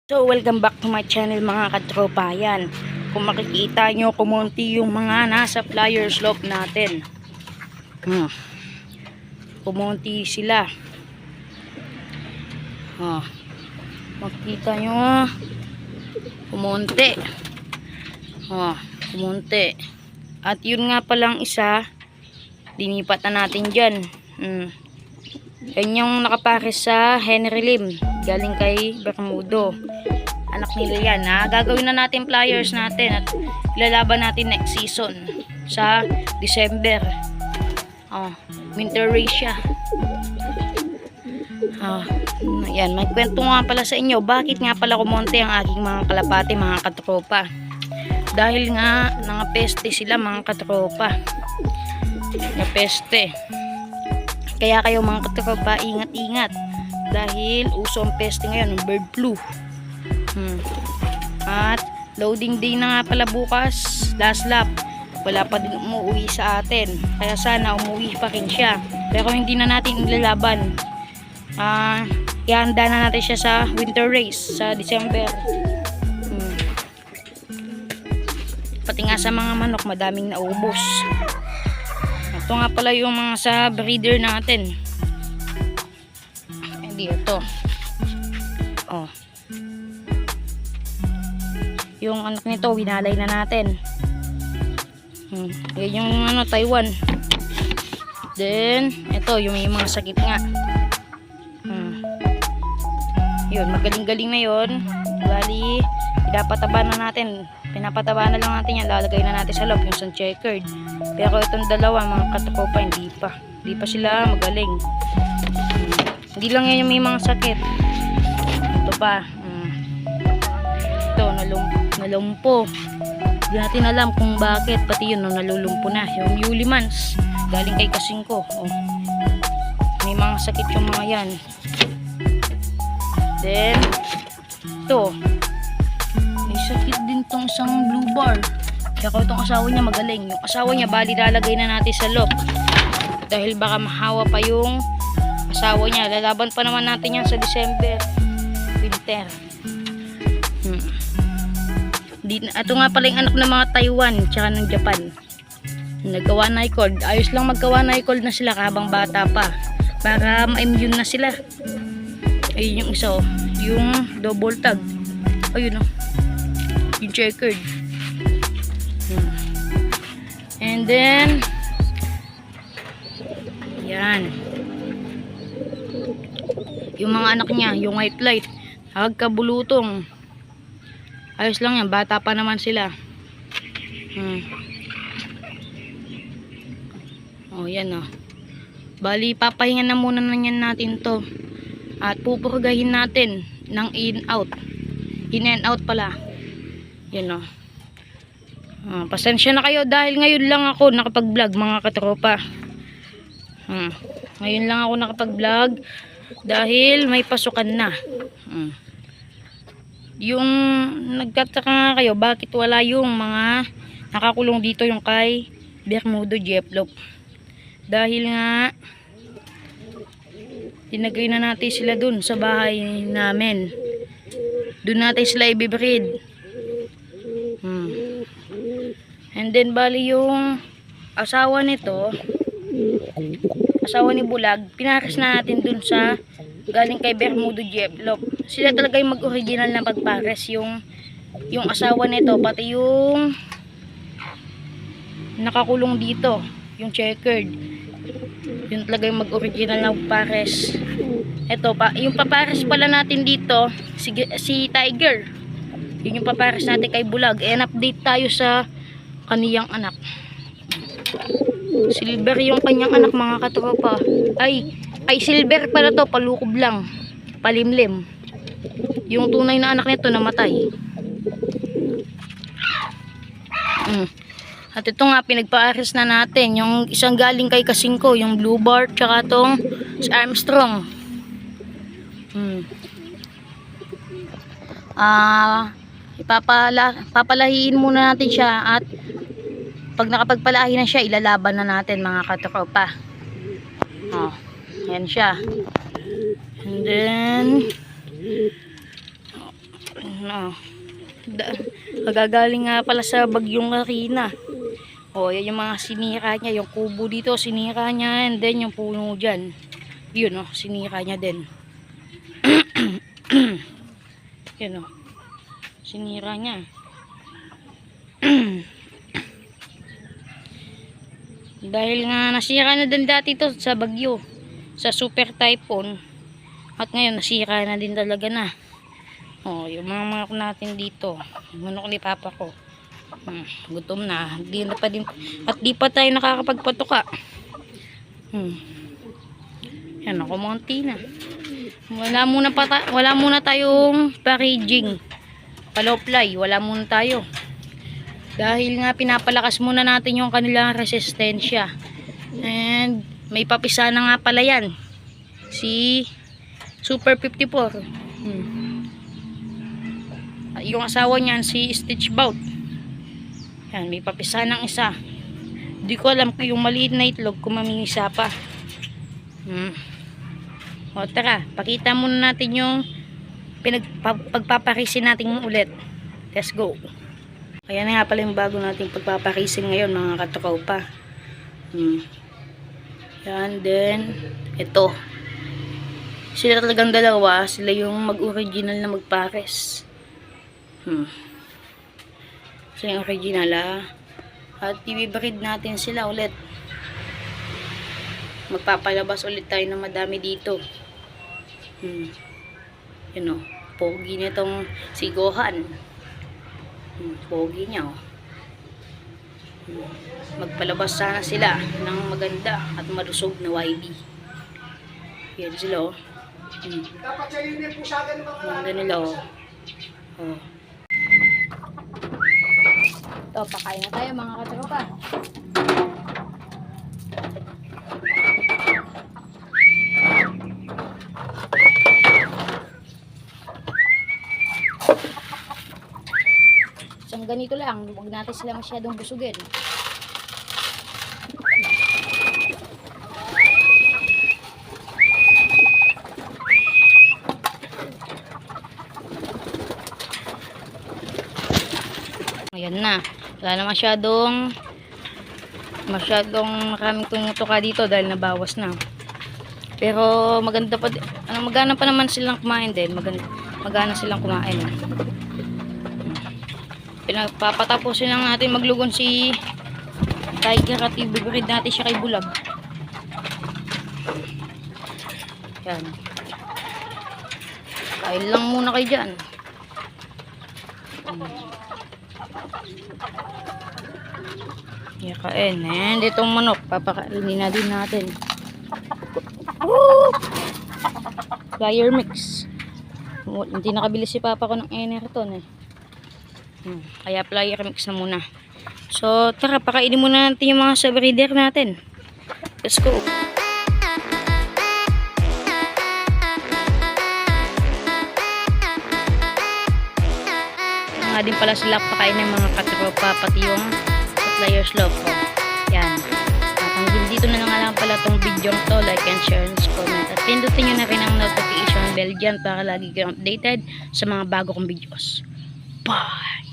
So, welcome back to my channel mga katropa. Yan. Kung makikita nyo, kumunti yung mga nasa flyer slope natin. Kumunti sila. Makikita nyo, kumunti. Kumunti. At yun nga palang isa, dinipat na natin dyan. Yan yung nakapares sa Henry Lim, galing kay Bermudo. Anak nila yan. Gagawin na natin flyers natin at ilalaban natin next season sa December. Winter race siya. Yan, may kwento nga pala sa inyo. Bakit nga pala kumonte ang aking mga kalapati, mga katropa? Dahil nga nangapeste sila, mga katropa. Napeste. Kaya kayo mga katropa, ingat-ingat. Dahil uso ang peste ngayon, ang bird flu. At loading day na nga pala bukas, last lap. Wala pa din umuwi sa atin. Kaya sana umuwi pa rin siya. Pero hindi na natin ilalaban. Ihanda na natin siya sa winter race sa December. Pati nga sa mga manok, madaming naubos. Ito nga pala yung mga sa breeder natin. Hindi ito. Yung anak nito, winalay na natin. Yan yung Taiwan. Then, ito, yung may mga sakit nga. Yun, magaling-galing na yun. Bali, pinapataba na natin. Pinapataba na lang natin yan. Lalagay na natin sa loob yung sun checkered. Pero itong dalawa, mga katropa, hindi pa. Hindi pa sila magaling. Hindi lang yan yung may mga sakit. Ito pa. Ito, nalumpo. Hindi natin alam kung bakit. Pati yun, nalulumpo na. Yung Ulimans, galing kay Kasingko. May mga sakit yung mga yan. Then, ito. May sakit din tong isang blue bar. Kaya ko itong asawa niya magaling. Yung asawa niya, bali lalagay na natin sa loob. Dahil baka mahawa pa yung asawa niya. Lalaban pa naman natin yan sa December. Winter. Ito nga pala yung anak ng mga Taiwan tsaka ng Japan. Nagkawa na i-cold. Ayos lang magkawa na i-cold na sila habang bata pa. Para ma-immune na sila. Ayun yung isa, yung double tag. Ayun yung checkered. And then yan. Yung mga anak niya, yung white light, hagkabulutong. Ayos lang yan, bata pa naman sila. Yan Bali, papahinga na muna natin to. At pupurgahin natin ng in-out. In-and-out pala. Yan pasensya na kayo dahil ngayon lang ako nakapag-vlog, mga katropa. Ngayon lang ako nakapag-vlog dahil may pasukan na. Yung nagtataka nga kayo bakit wala yung mga nakakulong dito yung kay Bermudo Jeplop. Dahil nga tinagay na natin sila dun sa bahay namin. Dun natin sila i-breed. And then bali yung asawa nito, asawa ni Bulag, pinares na natin dun sa galing kay Bermudo Jeplop. Sila talaga yung mag-original na pagpares, yung asawa nito, pati yung nakakulong dito, yung checkered. Yun talaga yung mag-original na pares. Ito pa, yung papares pala natin dito, si Tiger. Yun yung papares natin kay Bulag. And update tayo sa kaniyang anak. Silver yung kanyang anak, mga katropa. Ay silver pala to, palukob lang. Palimlim. Yung tunay na anak nito namatay. At ito nga, pinagpaares na natin. Yung isang galing kay Kasingko, yung blue bar, tsaka tong si Armstrong. Papalahiin muna natin siya. At pag nakapagpalahi na siya, ilalaban na natin, mga katropa. Yan siya. And then Magagaling nga pala sa bagyong Karina. O, yan yung mga sinira niya. Yung kubo dito, sinira niya. And then, yung puno dyan. Yun, o. Sinira niya din. Yun, o. Sinira niya. Dahil nga nasira na din dati to sa bagyo. Sa super typhoon. At ngayon, nasira na din talaga na. O, yung mga manok natin dito. Yung manok ni papa ko. Gutom na. Di na pa din, at di pa tayo nakakapagpatuka. Yan, kumonti na. Wala muna tayong packaging. Paloplay. Wala muna tayo. Dahil nga pinapalakas muna natin yung kanilang resistensya. And may papisa na nga pala yan. Si Super 54. Yung asawa niyan si Stitch Bout. Yan, may papisa ng isa. Hindi ko alam kung yung maliit na itlog kung mamingisa pa. O tara, pakita muna natin yung pagpaparisin natin ulit. Let's go. Ayan na nga pala yung bago nating pagpaparisin ngayon mga katropa. Yan, then ito. Sila talagang dalawa, sila yung mag-original na magpares. Sila yung original At i-breed natin sila ulit. Magpapalabas ulit tayo ng madami dito. Yun o, pogi nitong si Gohan. Pogi niya o. Magpalabas sana sila ng maganda at malusog na YB. Yan sila o. Ganda nila o. Ito, pakain na tayo mga katropa. Isang ganito lang, huwag natin sila masyadong busugin. Ayan na. Wala na masyadong maraming tumutuka dito dahil nabawas na. Pero maganda pa magana pa naman silang kumain din. Magana silang kumain. Pinapatapusin lang natin maglugon si Tiger at i-breed natin siya kay Bulag. Yan. Kain lang muna kayo dyan. Kain. And itong manok, papakainin na din natin. Flyer mix. Hindi nakabili si papa ko ng Enerton kaya flyer mix na muna. So tara, pakainin muna natin yung mga sa breeder natin. Let's go. Nga din pala sila pakain ng mga katropa, pati yung flyer slope ko. Yan. At hanggang dito na lang pala tong video to. Like and share and comment. At pindutin nyo na rin ang notification bell dyan para lagi kayong updated sa mga bago kong videos. Bye!